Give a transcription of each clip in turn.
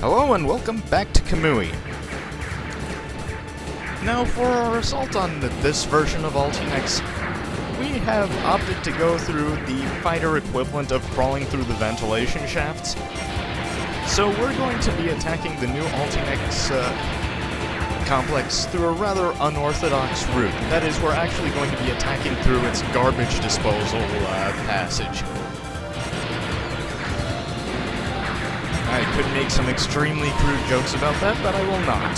Hello and welcome back to Kamui. Now for our assault on this version of Ultimex, we have opted to go through the fighter equivalent of crawling through the ventilation shafts. So we're going to be attacking the new Ultimex complex through a rather unorthodox route. That is, we're actually going to be attacking through its garbage disposal passage. I could make some extremely crude jokes about that, but I will not.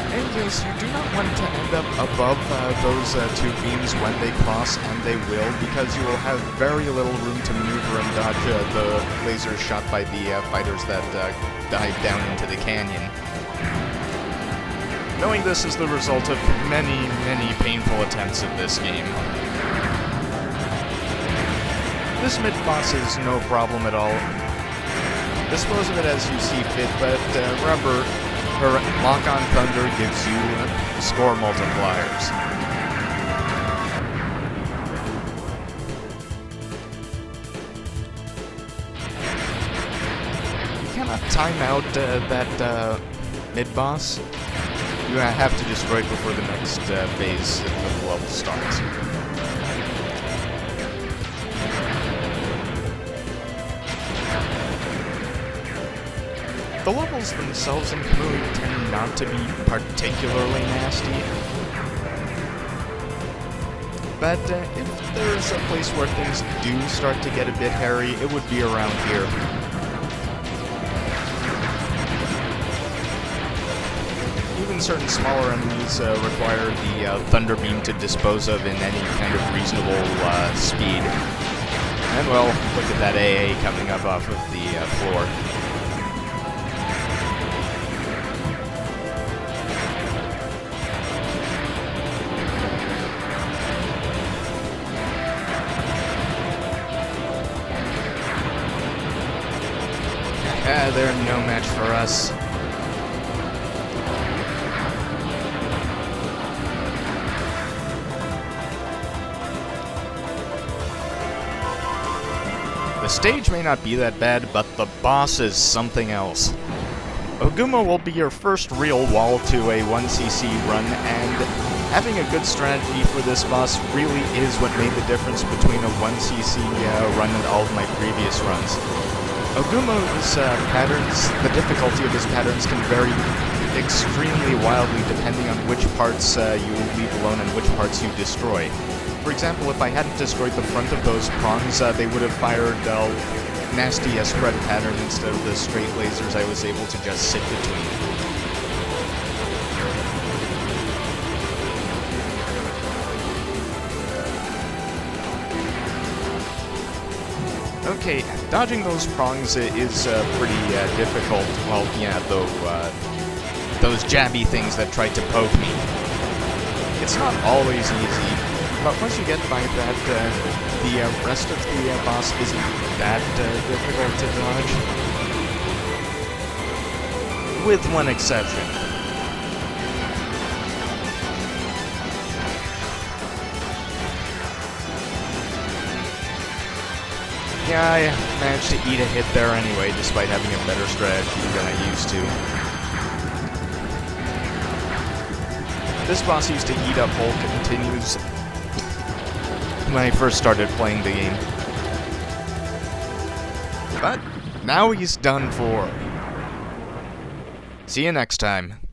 And yes, you do not want to end up above those two beams when they cross, and they will, because you will have very little room to maneuver and dodge the lasers shot by the fighters that dive down into the canyon. Knowing this is the result of many, many painful attempts at this game. This mid-boss is no problem at all. Dispose of it as you see fit, but remember, her lock-on thunder gives you score multipliers. You cannot time out that mid-boss. You have to destroy it before the next phase of the level starts. The levels themselves in Kamui tend not to be particularly nasty. But if there's a place where things do start to get a bit hairy, it would be around here. Even certain smaller enemies require the Thunder Beam to dispose of in any kind of reasonable speed. And well, look at that AA coming up off of the floor. They're no match for us. The stage may not be that bad, but the boss is something else. Oguma will be your first real wall to a 1cc run, and having a good strategy for this boss really is what made the difference between a 1cc run and all of my previous runs. Oguma's patterns, the difficulty of his patterns can vary extremely wildly depending on which parts you leave alone and which parts you destroy. For example, if I hadn't destroyed the front of those prongs, they would have fired nasty spread pattern instead of the straight lasers I was able to just sit between. Okay, dodging those prongs is pretty difficult. Well, yeah, though, those jabby things that tried to poke me. It's not always easy, but once you get by that, the rest of the boss isn't that difficult to dodge. With one exception. Yeah, I managed to eat a hit there anyway, despite having a better strategy than I used to. This boss used to eat up whole continues when I first started playing the game. But now he's done for. See you next time.